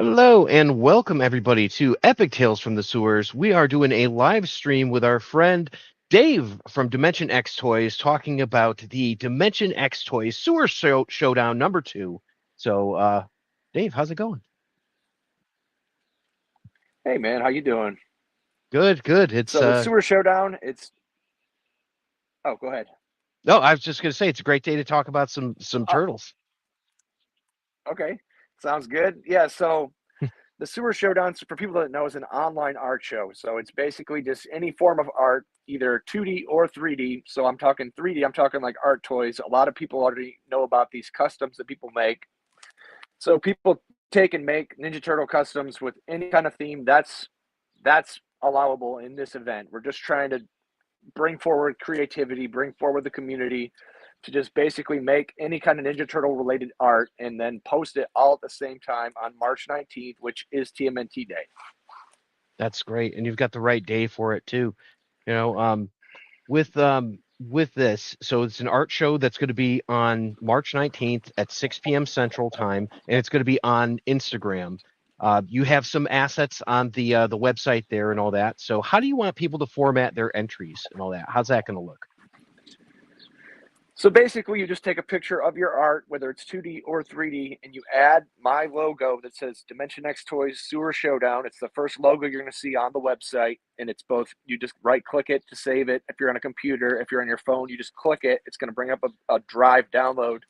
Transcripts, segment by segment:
Hello and welcome everybody to Epic Tales from the Sewers. We are doing a live stream with our friend Dave from Dimension X Toys talking about the Dimension X Toys Showdown number 2. So, Dave, how's it going? Hey man, how you doing? Good, good. It's So the sewer showdown, it's go ahead. no, I was just gonna say it's a great day to talk about some Oh, turtles. okay. Sounds good. Yeah, so the sewer showdown, for people that know, is an online art show. So it's basically just any form of art, either 2D or 3D. So I'm talking 3D, I'm talking like art toys. A lot of people already know about these customs that people make. So people take and make Ninja Turtle customs with any kind of theme. That's allowable in this event. We're just trying to bring forward creativity, bring forward the community to just basically make any kind of Ninja Turtle related art and then post it all at the same time on March 19th, which is TMNT Day. That's great, and you've got the right day for it too. You know, with this, so it's an art show that's going to be on March 19th at 6 p.m. Central Time, and it's going to be on Instagram. You have some assets on the website there and all that. So how do you want people to format their entries and all that? How's that going to look? So basically, you just take a picture of your art, whether it's 2D or 3D, and you add my logo that says Dimension X Toys Sewer Showdown. It's the first logo you're going to see on the website, and it's both. You just right click it to save it. If you're on a computer, if you're on your phone, you just click it. It's going to bring up a drive download.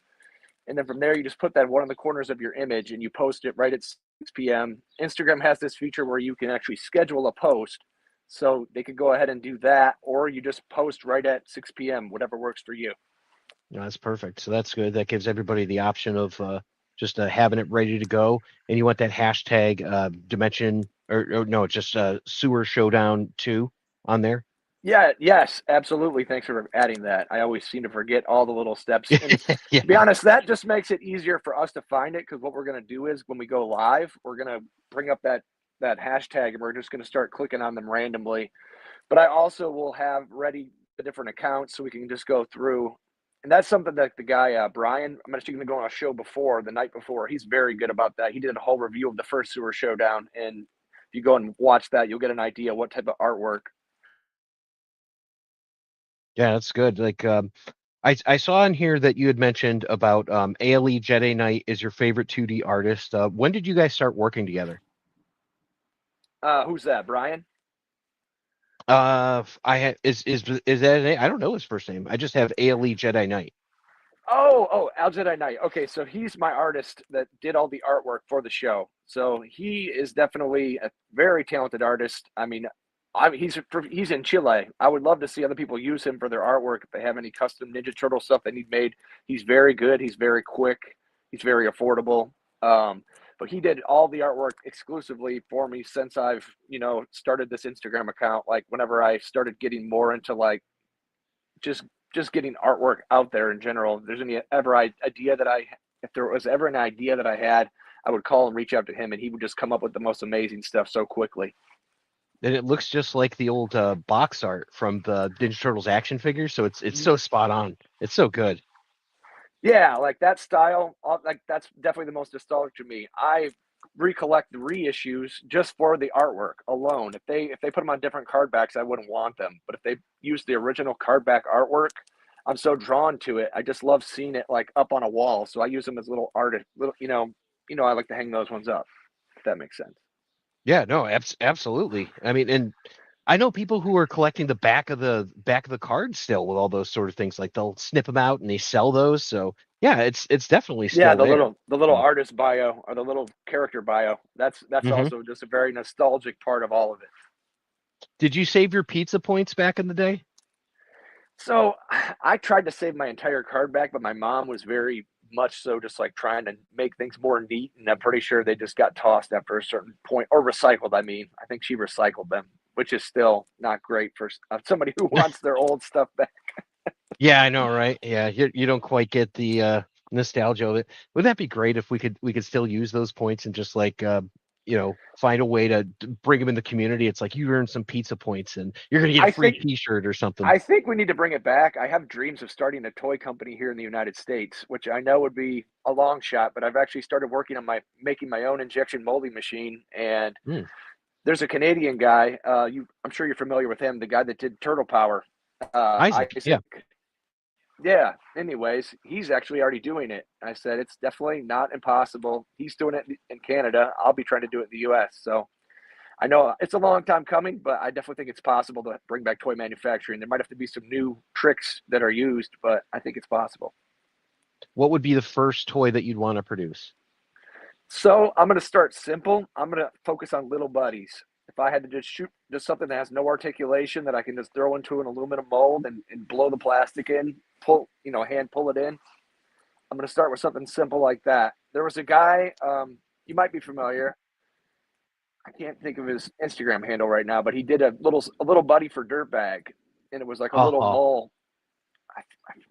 And then from there, you just put that one of the corners of your image and you post it right at 6 p.m. Instagram has this feature where you can actually schedule a post. So they could go ahead and do that, or you just post right at 6 p.m., whatever works for you. That's perfect. So that's good. That gives everybody the option of just having it ready to go. And you want that hashtag dimension or no, just sewer showdown 2 on there. Yeah, yes, absolutely. Thanks for adding that. I always seem to forget all the little steps. And to be Yeah. honest, that just makes it easier for us to find it because what we're going to do is when we go live, we're going to bring up that hashtag and we're just going to start clicking on them randomly. But I also will have ready the different accounts so we can just go through. And that's something that the guy Brian, I'm actually going to go on a show before the night before. He's very good about that. He did a whole review of the first sewer showdown, and if you go and watch that, you'll get an idea what type of artwork. Yeah, that's good. Like I saw in here that you had mentioned about ALE Jedi Knight is your favorite 2D artist. When did you guys start working together? Who's that, Brian? I had is that a name? I don't know his first name. I just have ALE Jedi Knight. Al Jedi Knight. Okay, so he's my artist that did all the artwork for the show. So he is definitely a very talented artist. He's in Chile. I would love to see other people use him for their artwork if they have any custom Ninja Turtle stuff they need made. He's very good. He's very quick. He's very affordable. But he did all the artwork exclusively for me since I've started this Instagram account. Like whenever I started getting more into like just just getting artwork out there in general. If there's any ever idea that if there was ever an idea that I had, I would call and reach out to him, and he would just come up with the most amazing stuff so quickly. And it looks just like the old box art from the Ninja Turtles action figures, so it's so spot on. It's so good. Yeah, like that style, like that's definitely the most nostalgic to me. I recollect the reissues just for the artwork alone. If they put them on different card backs, I wouldn't want them. But if they use the original card back artwork, I'm so drawn to it. I just love seeing it like up on a wall. So I use them as little artist, little I like to hang those ones up. If that makes sense. Yeah, no, absolutely. I mean, and I know people who are collecting the back of the cards still with all those sort of things. Like they'll snip them out and they sell those. So yeah, it's definitely Yeah, still the there. little So, artist bio or the little character bio. That's mhm. also just a very nostalgic part of all of it. Did you save your pizza points back in the day? So I tried to save my entire card back, but my mom was very much so just like trying to make things more neat. And I'm pretty sure they just got tossed after a certain point or recycled. I mean, I think she recycled them, which is still not great for somebody who wants their old stuff back. Yeah, I know, right? Yeah, you don't quite get the nostalgia of it. Would that be great if we could still use those points and just like find a way to bring them in the community. It's like you earn some pizza points and you're gonna get a I free think T-shirt or something. I think we need to bring it back. I have dreams of starting a toy company here in the United States, which I know would be a long shot, but I've actually started working on making my own injection molding machine. And Hmm. there's a Canadian guy. I'm sure you're familiar with him, the guy that did Turtle Power, Isaac, yeah. Isaac. Yeah. Anyways, he's actually already doing it. I said it's definitely not impossible. He's doing it in Canada. I'll be trying to do it in the U.S. So I know it's a long time coming, but I definitely think it's possible to bring back toy manufacturing. There might have to be some new tricks that are used, but I think it's possible. What would be the first toy that you'd want to produce? So I'm going to start simple. I'm going to focus on little buddies. If I had to just shoot just something that has no articulation that I can just throw into an aluminum mold and blow the plastic in, hand pull it in, I'm going to start with something simple like that. There was a guy, you might be familiar. I can't think of his Instagram handle right now, but he did a little buddy for Dirtbag, and it was like a little Oh, mole.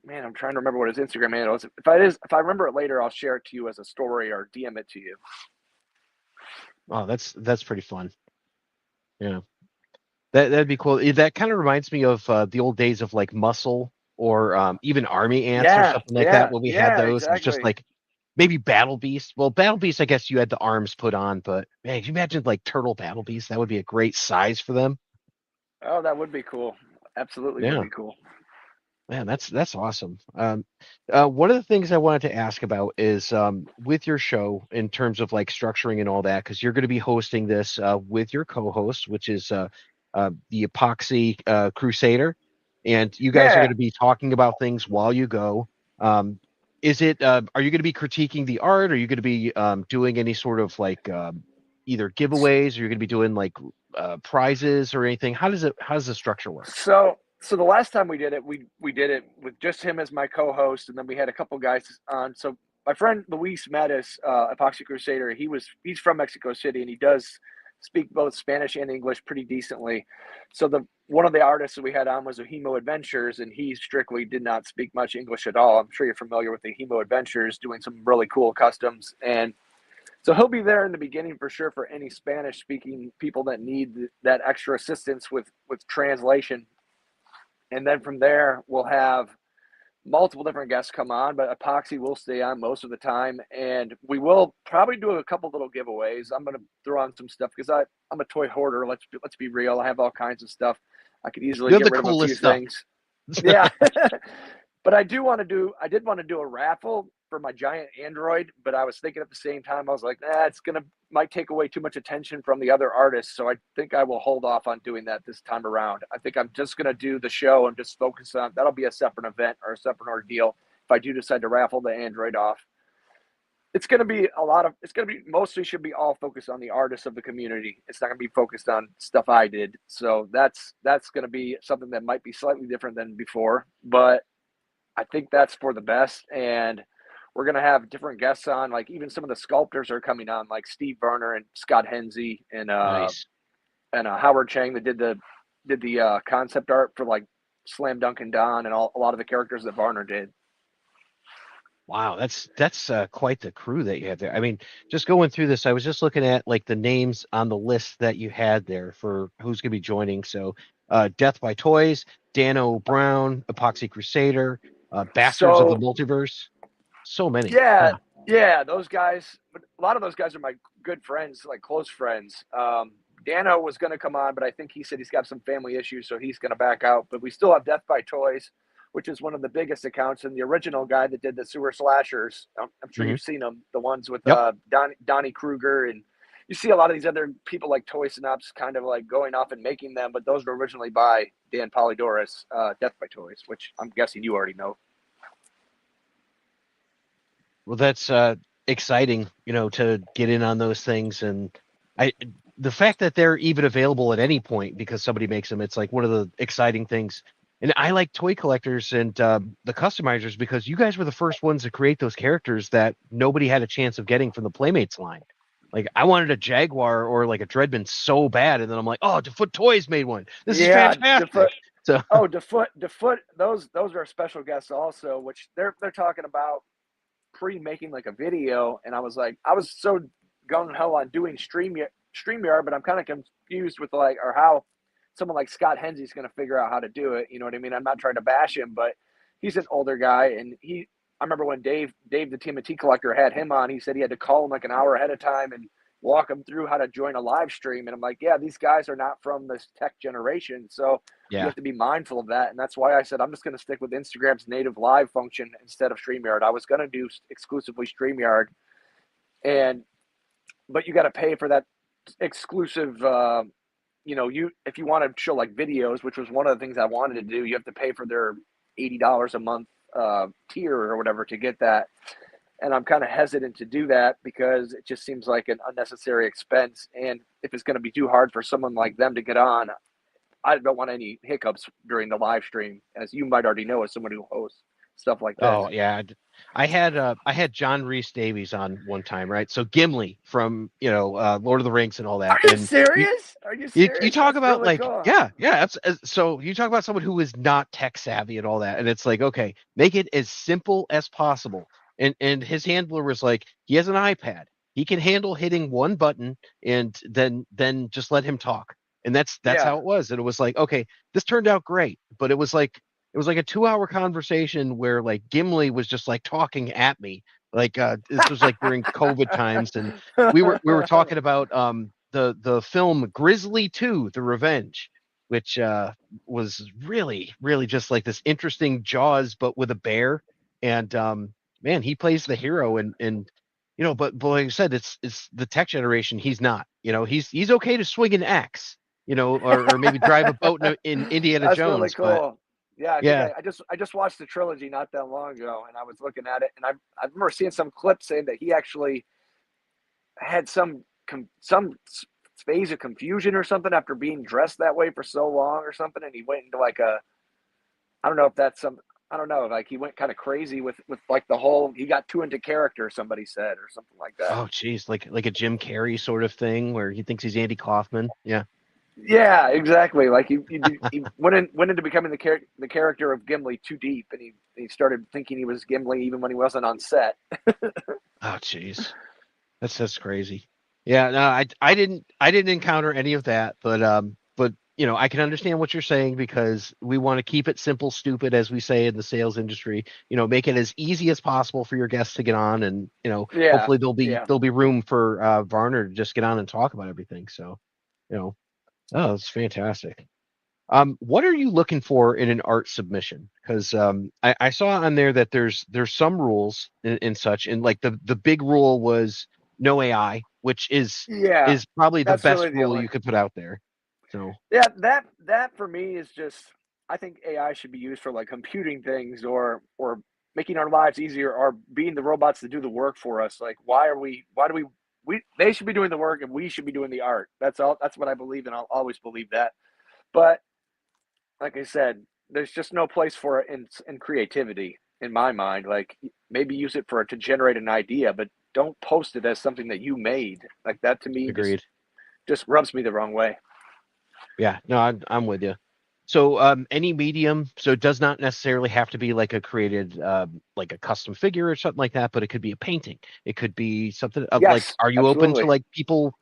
Man, I'm trying to remember what his Instagram handle is. If I remember it later, I'll share it to you as a story or DM it to you. oh, that's pretty fun. Yeah, that'd be cool. That kind of reminds me of the old days of like Muscle or even Army Ants or Yeah, something like that yeah, when we had yeah, those. It was just exactly. like maybe Battle Beast. Well, Battle Beast, I guess you had the arms put on, but man, can you imagine like Turtle Battle Beast? That would be a great size for them. Oh, that would be cool. Absolutely would Yeah. be cool. Man, that's awesome. One of the things I wanted to ask about is with your show in terms of like structuring and all that, because you're going to be hosting this with your co-host, which is the Epoxy Crusader, and you guys are Yeah. going to be talking about things while you go. Um, are you going to be critiquing the art? Are you going to be doing any sort of like either giveaways? Or you're going to be doing like prizes or anything? How does the structure work? So the last time we did it, we did it with just him as my co-host, and then we had a couple guys on. So my friend Luis Mattis, Epoxy Crusader, he's from Mexico City, and he does speak both Spanish and English pretty decently. So the one of the artists that we had on was Hemo Adventures, and he strictly did not speak much English at all. I'm sure you're familiar with the Hemo Adventures, doing some really cool customs, and so he'll be there in the beginning for sure for any Spanish speaking people that need that extra assistance with translation. And then from there, we'll have multiple different guests come on, but Epoxy will stay on most of the time. And we will probably do a couple little giveaways. I'm going to throw on some stuff because I'm a toy hoarder. Let's be real. I have all kinds of stuff. I could easily You have get the rid of a few coolest stuff. things. Yeah. But I did want to do a raffle for my giant Android, but I was thinking at the same time, I was like, might take away too much attention from the other artists. So I think I will hold off on doing that this time around. I think I'm just going to do the show and just focus on that'll be a separate event or a separate ordeal. If I do decide to raffle the Android off, it's going to be mostly should be all focused on the artists of the community. It's not going to be focused on stuff I did. So that's going to be something that might be slightly different than before, but I think that's for the best. And we're going to have different guests on, like even some of the sculptors are coming on, like Steve Berner and Scott Hensey Nice. and Howard Chang that did the concept art for like Slam Dunk and Don and a lot of the characters that Varner did. Wow, that's quite the crew that you have there. I mean, just going through this, I was just looking at like the names on the list that you had there for who's going to be joining. So, Death by Toys, Dano Brown, Epoxy Crusader, Bastards of the So Multiverse. So many. yeah, Yeah, yeah, those guys. But a lot of those guys are my good friends, like close friends. Dano was going to come on, but I think he said he's got some family issues, so he's going to back out. But we still have Death by Toys, which is one of the biggest accounts, and the original guy that did the sewer slashers. I'm sure hmm you've seen them, the ones with yep. Donnie Kruger, and you see a lot of these other people like Toy Synopsis kind of like going off and making them, but those were originally by Dan Polydorus, Death by Toys, which I'm guessing you already know. Well, that's exciting, to get in on those things, and I the fact that they're even available at any point because somebody makes them, it's like one of the exciting things. And I like toy collectors and the customizers because you guys were the first ones to create those characters that nobody had a chance of getting from the Playmates line. Like I wanted a Jaguar or like a Dreadman so bad, and then I'm like, oh, DeFoot Toys made one. This is Yeah, fantastic. So DeFoot, those are special guests also, which they're talking about pre-making like a video, and I was like, I was so gung ho on doing StreamYard, but I'm kind of confused with like or how someone like Scott Hensey's going to figure out how to do it. You know what I mean? I'm not trying to bash him, but he's an older guy, and I remember when Dave the TMNT collector had him on, he said he had to call him like an hour ahead of time and walk him through how to join a live stream. And I'm like, yeah, these guys are not from this tech generation, so you Yeah. have to be mindful of that. And that's why I said I'm just going to stick with Instagram's native live function instead of StreamYard. I was going to do exclusively StreamYard, and but you got to pay for that exclusive. You if you want to show like videos, which was one of the things I wanted to do, you have to pay for their $80 a month tier or whatever to get that. And I'm kind of hesitant to do that because it just seems like an unnecessary expense. And if it's going to be too hard for someone like them to get on, I don't want any hiccups during the live stream, as you might already know as someone who hosts stuff like this. Oh yeah, I had John Rhys Davies on one time, right? So Gimli from Lord of the Rings and all Are that, you and serious? Are you you serious? talk That's about really like cool. yeah, so you talk about someone who is not tech savvy and all that, and it's like okay, make it as simple as possible. And his handler was like, he has an iPad, he can handle hitting one button, and then just let him talk, and that's Yeah. how it was. And it was like okay, this turned out great, but it was like a 2 hour conversation where like Gimli was just like talking at me. Like this was like during COVID times, and we were talking about the film Grizzly 2: The Revenge, which was really really just like this interesting Jaws but with a bear. And man, he plays the hero, and but like I said, it's the tech generation. He's not. He's okay to swing an axe. Or maybe drive a boat in Indiana That's really Jones, but cool. Yeah, I think yeah. I just watched the trilogy not that long ago, and I was looking at it, and I remember seeing some clips saying that he actually had some phase of confusion or something after being dressed that way for so long or something, and he went into like a I don't know if that's some I don't know like he went kind of crazy with like the whole he got too into character somebody said or something like that. Oh, geez, like a Jim Carrey sort of thing where he thinks he's Andy Kaufman. Yeah. Yeah, exactly. Like he went into becoming the character of Gimli too deep, and he started thinking he was Gimli even when he wasn't on set. Oh, jeez, that's crazy. Yeah, no, I didn't encounter any of that, but I can understand what you're saying because we want to keep it simple, stupid, as we say in the sales industry. Make it as easy as possible for your guests to get on, and Yeah, hopefully there'll be yeah. there'll be room for Varner to just get on and talk about everything. So, you know, oh, it's fantastic. What are you looking for in an art submission? Because I saw on there that there's some rules and such, and like the big rule was no AI, which is Yeah, is probably the that's best really the rule only. you could put out there. So Yeah, that for me is just. I think AI should be used for like computing things or making our lives easier or being the robots that do the work for us. Like, why are we? Why do we? They should be doing the work and we should be doing the art. That's all. That's what I believe, and I'll always believe that. But like I said, there's just no place for it in creativity in my mind. Like maybe use it for to generate an idea, but don't post it as something that you made. Like that to me agreed. just rubs me the wrong way. Yeah, no, I'm with you. So any medium, so it does not necessarily have to be like a created like a custom figure or something like that, but it could be a painting. It could be something like, Yes, are you open to absolutely. like people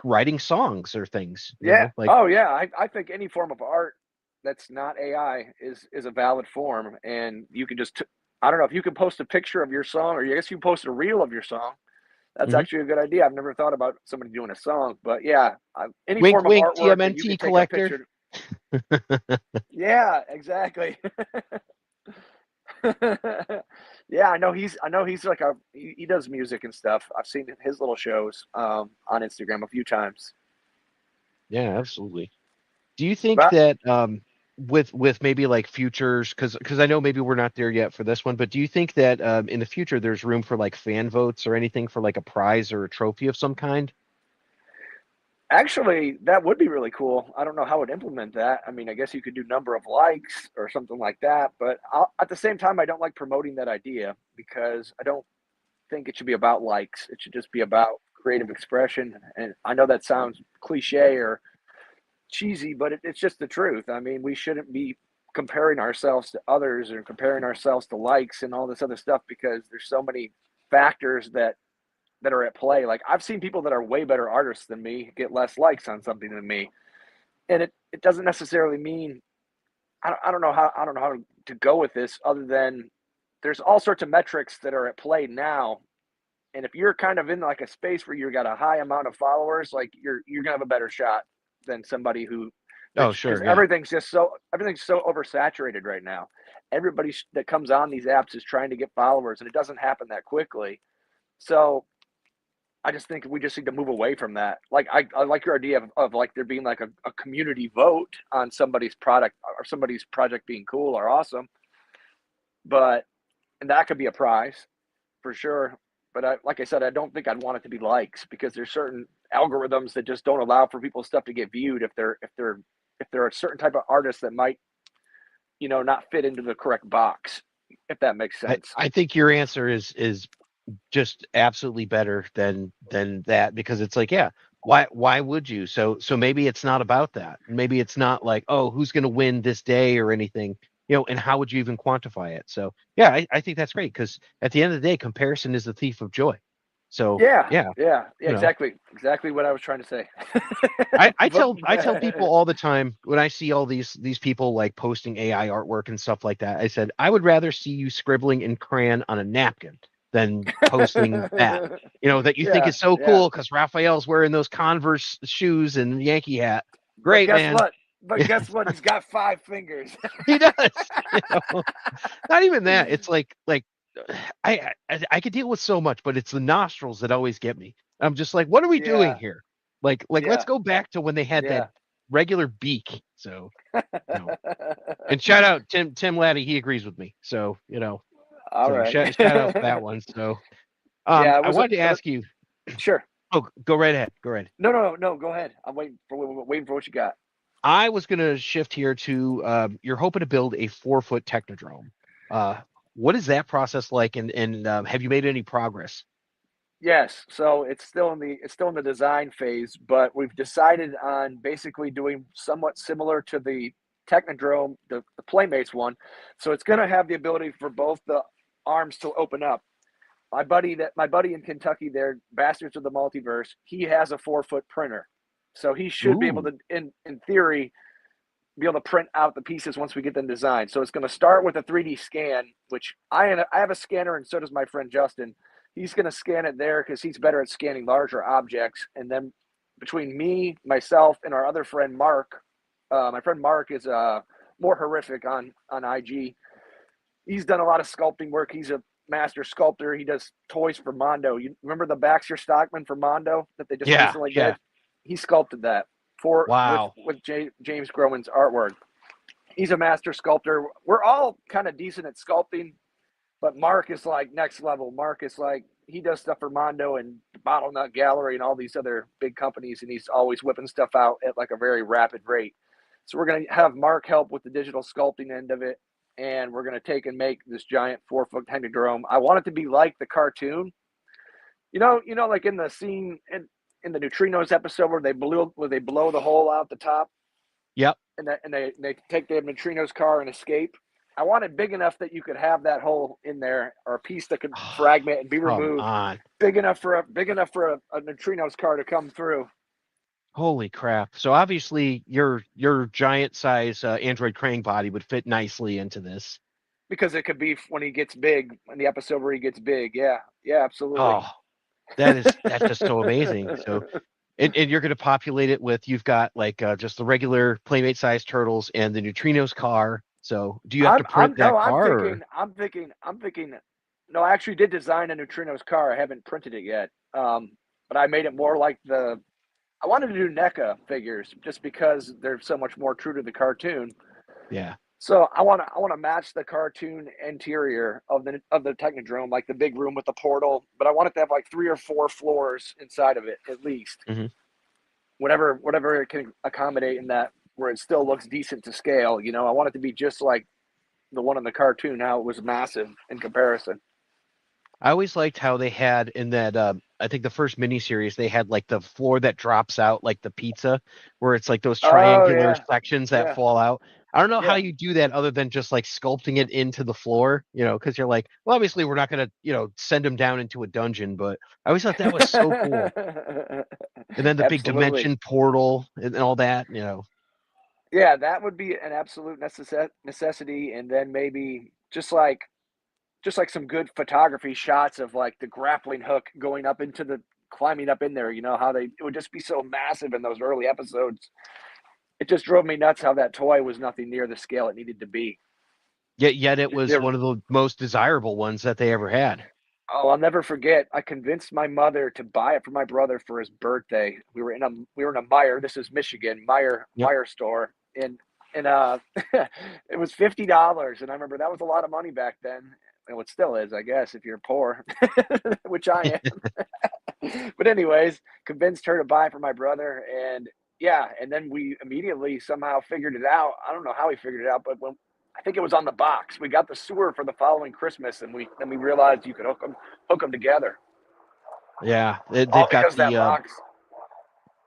writing songs or things? Yeah. Like Oh yeah. I think any form of art that's not AI is a valid form, and you can just I don't know if you can post a picture of your song, or I guess you can post a reel of your song. That's mhm. actually a good idea. I've never thought about somebody doing a song, but yeah, any Wink, form of wink, artwork that you TMNT can take a collector. picture. Yeah, exactly. Yeah, I know he's like he does music and stuff. I've seen his little shows on Instagram a few times. Yeah, absolutely. Do you think But that with maybe like futures, because I know maybe we're not there yet for this one, but do you think that in the future there's room for like fan votes or anything for like a prize or a trophy of some kind? actually, that would be really cool. I don't know how would implement that. I mean, I guess you could do number of likes or something like that. But at the same time, I don't like promoting that idea because I don't think it should be about likes. It should just be about creative expression. And I know that sounds cliche or cheesy, but it's just the truth. I mean, we shouldn't be comparing ourselves to others or comparing ourselves to likes and all this other stuff because there's so many factors that that are at play. Like I've seen people that are way better artists than me get less likes on something than me, and it doesn't necessarily mean I don't know how to go with this other than there's all sorts of metrics that are at play now. And if you're kind of in like a space where you've got a high amount of followers, like you're gonna have a better shot than somebody who Oh, because sure, yeah. everything's so oversaturated right now. Everybody that comes on these apps is trying to get followers, and it doesn't happen that quickly. So I just think we just need to move away from that. Like I like your idea of like there being like a community vote on somebody's product or somebody's project being cool or awesome, but and that could be a prize for sure. But like I said, I don't think I'd want it to be likes because there's certain algorithms that just don't allow for people's stuff to get viewed if they're a certain type of artist that might not fit into the correct box, if that makes sense. I think your answer is just absolutely better than that because it's like, yeah, why would you? So maybe it's not about that. Maybe it's not like, oh, who's going to win this day or anything, and how would you even quantify it? So yeah, I think that's great because at the end of the day, comparison is the thief of joy. So Yeah, yeah, yeah, yeah, you know, exactly what I was trying to say. I tell people all the time when I see all these people like posting AI artwork and stuff like that. I said I would rather see you scribbling in crayon on a napkin than posting that. That you think Yeah, is so yeah. cool because Raphael's wearing those Converse shoes and Yankee hat. But Great, guess man. what? But guess what? He's got 5 fingers. He does. You know, Not even that. It's like I could deal with so much, but it's the nostrils that always get me. I'm just like, what are we doing Yeah, here? Like let's yeah, go back to when they had that yeah. regular beak. So and shout out Tim Laddie, he agrees with me. So All so right. shout out for that one. So Yeah, I wanted to ask you. sure. Oh, go right ahead. Go right. No. Go ahead. I'm waiting for what you got. I was going to shift here to you're hoping to build a 4-foot technodrome. What is that process like, and have you made any progress? Yes, so it's still in the design phase, but we've decided on basically doing somewhat similar to the Technodrome, the Playmates one. So it's going to have the ability for both the arms to open up. My buddy in Kentucky there, Bastards of the Multiverse, he has a 4-foot printer. So he should be able Ooh, to in theory be able to print out the pieces once we get them designed. So it's going to start with a 3D scan, which I have a scanner and so does my friend Justin. He's going to scan it there because he's better at scanning larger objects. And then between me, myself, and our other friend Mark, my friend Mark is more horrific on IG. He's done a lot of sculpting work. He's a master sculptor. He does toys for Mondo. You remember the Baxter Stockman for Mondo that they just yeah, recently yeah. did? He sculpted that for Wow. with James Groman's artwork. He's a master sculptor. We're all kind of decent at sculpting, but Mark is like next level. Mark is like he does stuff for Mondo and Bottlenut Gallery and all these other big companies, and he's always whipping stuff out at like a very rapid rate. So we're gonna have Mark help with the digital sculpting end of it, and we're gonna take and make this giant 4-foot technodrome. I want it to be like the cartoon. Like in the scene in the Neutrinos episode where they blow the hole out the top Yep. and they take the Neutrinos car and escape. I want it big enough that you could have that hole in there or a piece that could fragment and be Come removed. on. Big enough for a Neutrinos car to come through. Holy crap. So obviously your giant size Android Krang body would fit nicely into this. Because it could be when he gets big in the episode where he gets big. Yeah. Yeah, absolutely. Oh, that's just so amazing. So and you're going to populate it with you've got like just the regular Playmate size turtles and the Neutrinos car. So do you have to print I'm that no, car or I'm thinking no, I actually did design a Neutrinos car. I haven't printed it yet. But I made it more like I wanted to do NECA figures just because they're so much more true to the cartoon. yeah. So I want to match the cartoon interior of the Technodrome, like the big room with the portal, but I want it to have like 3 or 4 floors inside of it at least. Hmm. Whatever it can accommodate in that where it still looks decent to scale. I want it to be just like the one in the cartoon, how it was massive in comparison. I always liked how they had in that I think the first miniseries they had like the floor that drops out like the pizza where it's like those Oh triangular yeah, sections that yeah. fall out. I don't know how Yeah. you do that other than just like sculpting it into the floor, because you're like, well, obviously we're not gonna, send him down into a dungeon, but I always thought that was so cool. And then the big Absolutely. dimension portal and all that, Yeah, that would be an absolute necessity, and then maybe just like some good photography shots of like the grappling hook going up into the climbing up in there. You know how it would just be so massive in those early episodes. It just drove me nuts how that toy was nothing near the scale it needed to be. yet it was There, one of the most desirable ones that they ever had. oh, I'll never forget. I convinced my mother to buy it for my brother for his birthday. We were in a Meyer. This is Michigan Yep. Meyer store, and it was $50, and I remember that was a lot of money back then. And what still is, I guess, if you're poor, which I am. But anyways, convinced her to buy it for my brother, and yeah, and then we immediately somehow figured it out. I don't know how we figured it out, but when I think it was on the box. We got the sewer for the following Christmas, and we realized you could hook them together. Yeah, All they've got because of that the box.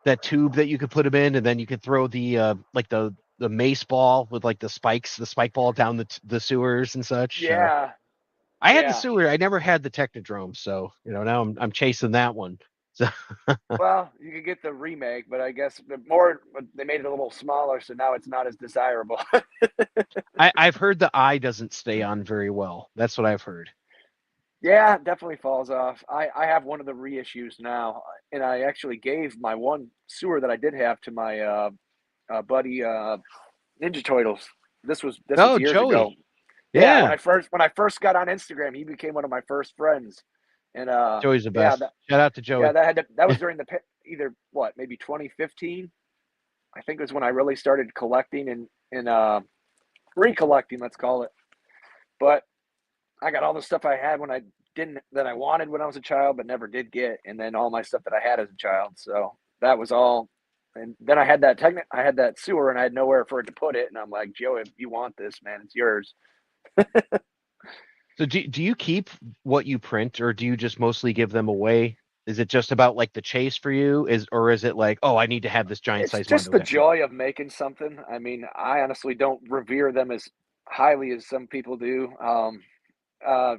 that tube that you could put them in, and then you could throw the like the mace ball with like the spikes, the spike ball down the sewers and such. So Yeah, I had the yeah. sewer. I never had the Technodrome, so now I'm chasing that one. So Well, you could get the remake, but I guess they made it a little smaller, so now it's not as desirable. I've heard the eye doesn't stay on very well. That's what I've heard. Yeah, it definitely falls off. I have one of the reissues now, and I actually gave my one sewer that I did have to my buddy Ninja Turtles. This was Oh, years ago. Joey. Yeah, Yeah, when I first got on Instagram, he became one of my first friends, and Joey's the yeah, best. Shout out to yeah, Joey. that was during either what, maybe 2015. I think was when I really started collecting and recollecting, let's call it. But I got all the stuff I had when I didn't that I wanted when I was a child, but never did get, and then all my stuff that I had as a child. So that was all. And then I had that sewer, and I had nowhere for it to put it. And I'm like, Joe, if you want this, man, it's yours. So do you keep what you print, or do you just mostly give them away? Is it just about like the chase for you? Or is it like, oh, I need to have this giant It's size just Mondo the Gecko? joy of making something. I mean, I honestly don't revere them as highly as some people do.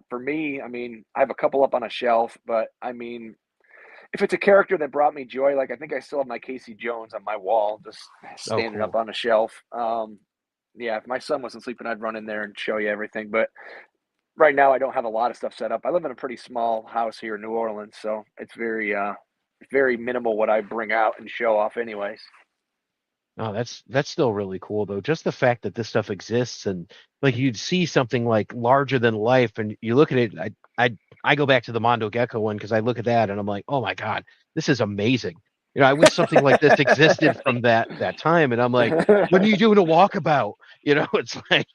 For me, I mean, I have a couple up on a shelf, but I mean, if it's a character that brought me joy, like I think I still have my Casey Jones on my wall, just Oh, standing up cool. on a shelf. Yeah, if my son wasn't sleeping, I'd run in there and show you everything. But right now, I don't have a lot of stuff set up. I live in a pretty small house here in New Orleans, so it's very minimal what I bring out and show off, anyways. Oh, that's still really cool though. Just the fact that this stuff exists, and like you'd see something like larger than life and you look at it, I go back to the Mondo Gecko one because I look at that and I'm like, oh my God, this is amazing. I wish something like this existed from that time. And I'm like, when are you doing a walkabout? It's like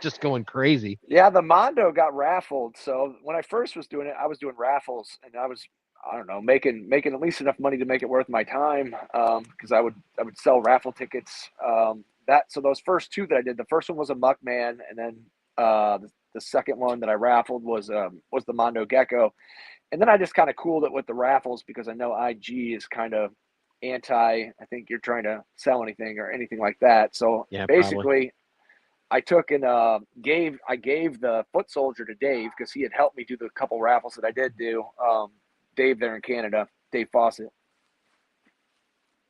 just going crazy. Yeah, the Mondo got raffled. So when I first was doing it, I was doing raffles, and I don't know, making at least enough money to make it worth my time. Because I would sell raffle tickets. So those first two that I did, the first one was a Muckman, and then the second one that I raffled was the Mondo Gecko, and then I just kind of cooled it with the raffles because I know IG is kind of anti. I think you're trying to sell anything or anything like that. So Yeah, probably. basically, I took and gave the foot soldier to Dave because he had helped me do the couple raffles that I did do. Dave there in Canada, Dave Fawcett.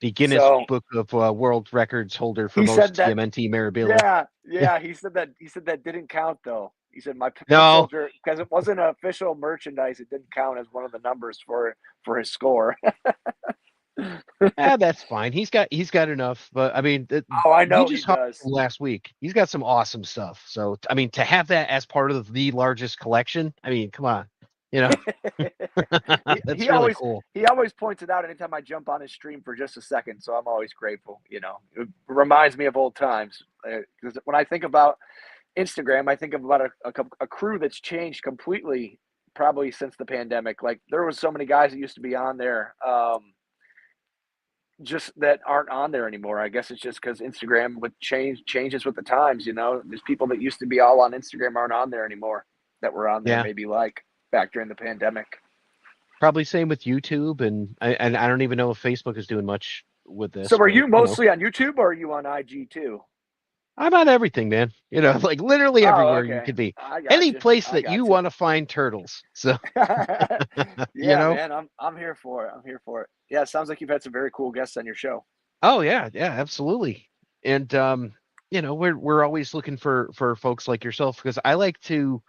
The Guinness So Book of World Records holder for he said most that, TMNT memorabilia. yeah, he said that didn't count though. He said my foot No, soldier, because it wasn't official merchandise, it didn't count as one of the numbers for his score. that's fine. He's got enough. But I mean, Oh, I we know he just talked does. last week. He's got some awesome stuff. So I mean, to have that as part of the largest collection, I mean, come on, you know, he, that's he really always cool. he always points it out anytime I jump on his stream for just a second. So I'm always grateful. It reminds me of old times. Because when I think about Instagram, I think about a crew that's changed completely, probably since the pandemic. Like there was so many guys that used to be on there, just that aren't on there anymore. I guess it's just because Instagram with changes with the times. There's people that used to be all on Instagram aren't on there anymore that were on there Yeah, maybe like back during the pandemic. probably same with YouTube, and I don't even know if Facebook is doing much with So this, are but you mostly on YouTube or are you on IG too? I'm on everything, man. Like literally Oh, everywhere you okay. could be. I got Any you. place I that you got you. want to find turtles. So, you Yeah, know? man. I'm here for it. I'm here for it. Yeah, it sounds like you've had some very cool guests on your show. Oh yeah, yeah, absolutely. And we're always looking for folks like yourself because I like to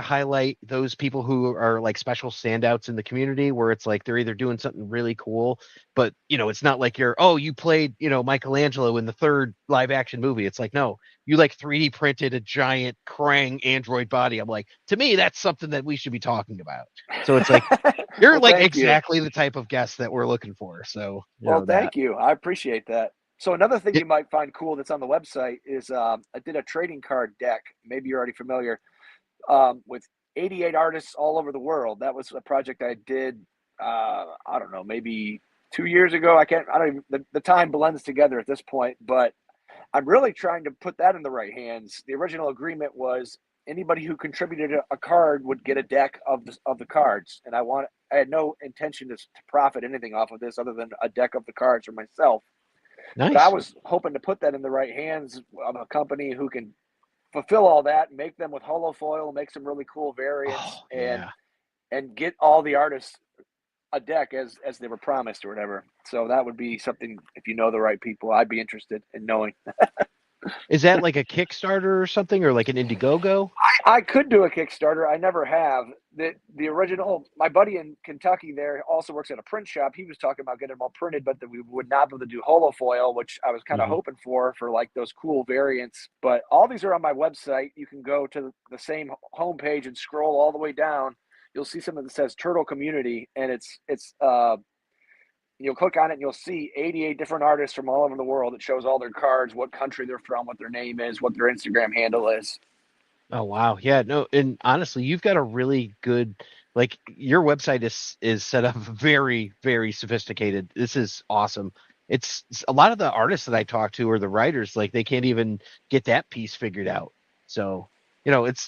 highlight those people who are like special standouts in the community where it's like they're either doing something really cool, but it's not like you played, Michelangelo in the third live action movie. It's like, no, you like 3D printed a giant Krang android body. I'm like, to me, that's something that we should be talking about. So it's like you're Well, like thank you. exactly the type of guest that we're looking for. So, Well, that. thank you. I appreciate that. So another thing It, you might find cool that's on the website is I did a trading card deck. Maybe you're already familiar with 88 artists all over the world. That was a project I did. I don't know, maybe 2 years ago. I can't. I don't even. The time blends together at this point, but I'm really trying to put that in the right hands. The original agreement was anybody who contributed a card would get a deck of the cards, and I had no intention to profit anything off of this other than a deck of the cards for myself. But I nice. was hoping to put that in the right hands of a company who can fulfill all that, make them with holofoil, make some really cool variants, Oh and yeah. get all the artists a deck as they were promised or whatever. So that would be something, if you know the right people, I'd be interested in knowing. Is that like a Kickstarter or something, or like an Indiegogo? I could do a Kickstarter. I never have. The original, my buddy in Kentucky there also works at a print shop. He was talking about getting them all printed, but that we would not be able to do holofoil, which I was kind of Hmm. hoping for like those cool variants. But all these are on my website. You can go to the same homepage and scroll all the way down. You'll see something that says Turtle Community, and it's you'll click on it and you'll see 88 different artists from all over the world. It shows all their cards, what country they're from, what their name is, what their Instagram handle is. Oh wow, yeah, no, and honestly, you've got a really good, like your website is set up very, very sophisticated. This is awesome. It's a lot of the artists that I talk to or the writers, like they can't even get that piece figured out. So,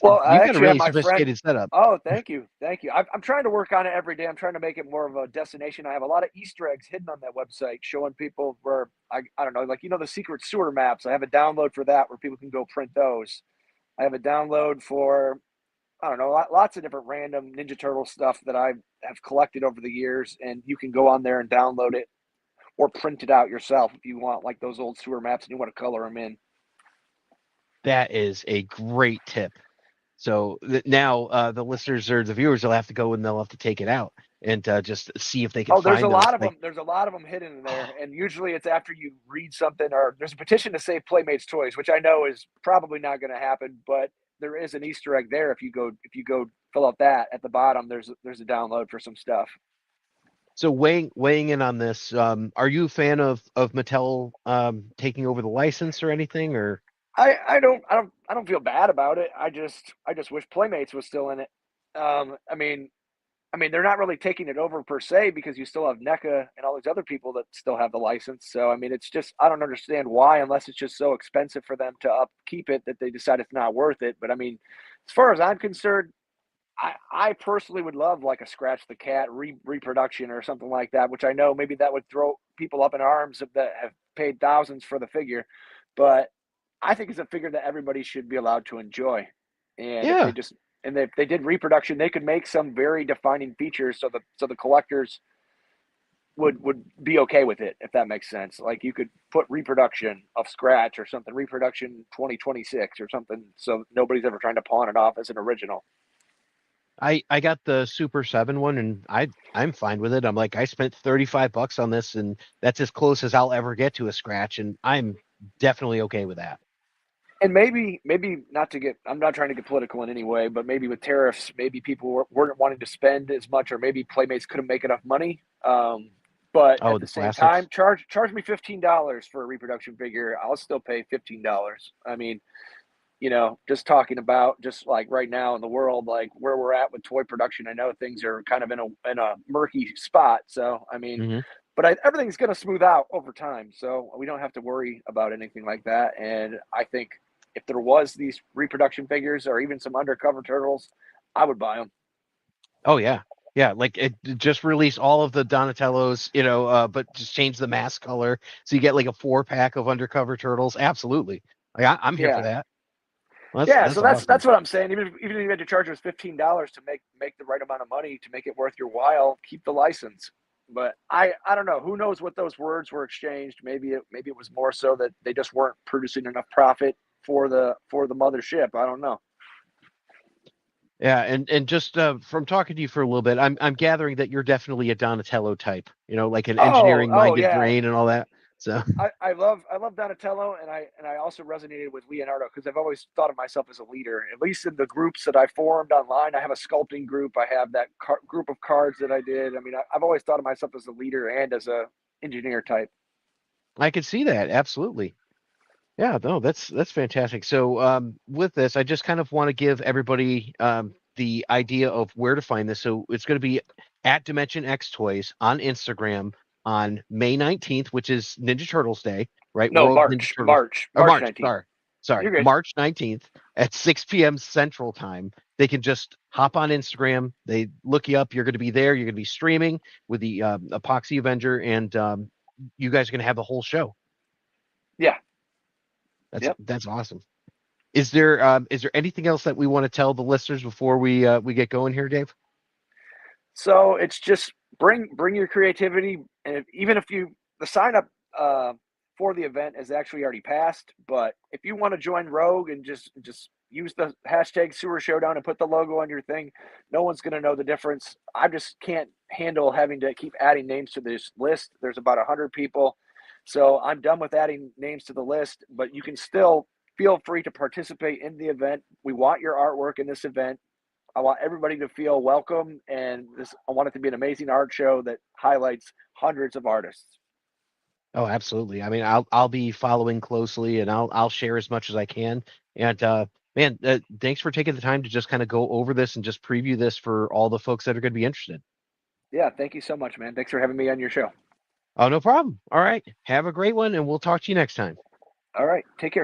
Well, I you've got a actually have really my friend. sophisticated setup. Oh, thank you, thank you. I'm trying to work on it every day. I'm trying to make it more of a destination. I have a lot of Easter eggs hidden on that website, showing people where I don't know, like the secret sewer maps. I have a download for that where people can go print those. I have a download for I don't know, lots of different random Ninja Turtle stuff that I have collected over the years, and you can go on there and download it or print it out yourself if you want, like those old sewer maps and you want to color them in. That is a great tip. So now the listeners or the viewers will have to go and they'll have to take it out and just see if they can Oh, there's a find those. lot of Like, them. There's a lot of them hidden in there, oh, and usually it's after you read something or there's a petition to save Playmates toys, which I know is probably not going to happen, but there is an Easter egg there if you go fill out that at the bottom. There's a download for some stuff. so weighing in on this, are you a fan of Mattel taking over the license or anything? Or I don't feel bad about it. I just wish Playmates was still in it. I mean, they're not really taking it over per se because you still have NECA and all these other people that still have the license. So, I mean, it's just, I don't understand why, unless it's just so expensive for them to upkeep it that they decide it's not worth it. But I mean, as far as I'm concerned, I personally would love like a Scratch the Cat reproduction or something like that, which I know maybe that would throw people up in arms that have paid thousands for the figure. But I think it's a figure that everybody should be allowed to enjoy. And if they yeah, just and if they did reproduction, they could make some very defining features so the collectors would be okay with it, if that makes sense. Like you could put reproduction of Scratch or something, reproduction 2026 or something, so nobody's ever trying to pawn it off as an original. I got the Super 7 one and I'm fine with it. I'm like I spent $35 on this and that's as close as I'll ever get to a Scratch and I'm definitely okay with that. And maybe not to get, I'm not trying to get political in any way, but maybe with tariffs, maybe people weren't wanting to spend as much, or maybe Playmates couldn't make enough money. But Oh, at the the same time, plastics. charge me $15 for a reproduction figure. I'll still pay $15. I mean, just talking about just like right now in the world, like where we're at with toy production, I know things are kind of in a murky spot. So I mean, Hmm. but everything's going to smooth out over time, so we don't have to worry about anything like that. And I think if there was these reproduction figures or even some undercover turtles, I would buy them. Oh yeah. Yeah, like it just release all of the Donatellos, but just change the mask color so you get like a 4 pack of undercover turtles. Absolutely. I'm here for Yeah. that. Well, Yeah, that's so that's awesome. that's what I'm saying. Even if you had to charge us $15 to make the right amount of money to make it worth your while, keep the license. But I don't know. Who knows what those words were exchanged? Maybe it was more so that they just weren't producing enough profit for the mothership. I don't know. Yeah, and just from talking to you for a little bit, I'm gathering that you're definitely a Donatello type. Like an engineering Oh minded yeah. brain and all that. So I love Donatello, and I also resonated with Leonardo because I've always thought of myself as a leader. At least in the groups that I formed online, I have a sculpting group. I have that group of cards that I did. I mean, I've always thought of myself as a leader and as a engineer type. I could see that absolutely. Yeah, no, that's fantastic. So, with this, I just kind of want to give everybody the idea of where to find this. So, it's going to be at Dimension X Toys on Instagram on May 19th, which is Ninja Turtles Day, right? No, World Ninja March, Turtles, March, or March March, 19th. sorry, You're good. March 19th at 6 p.m. Central Time. They can just hop on Instagram. They look you up. You're going to be there. You're going to be streaming with the Epoxy Avenger, and you guys are going to have the whole show. Yeah. Yep. That's awesome. Is there anything else that we want to tell the listeners before we get going here, Dave? So it's just bring your creativity, and even if you the sign up for the event has actually already passed, but if you want to join Rogue and just use the hashtag Sewer Showdown and put the logo on your thing, no one's going to know the difference. I just can't handle having to keep adding names to this list. There's about 100 people, so I'm done with adding names to the list. But you can still feel free to participate in the event. We want your artwork in this event. I want everybody to feel welcome, and I want it to be an amazing art show that highlights hundreds of artists. Oh, absolutely. I mean, I'll be following closely, and I'll share as much as I can. And man, thanks for taking the time to just kind of go over this and just preview this for all the folks that are going to be interested. Yeah, thank you so much, man. Thanks for having me on your show. Oh, no problem. All right. Have a great one, and we'll talk to you next time. All right, take care.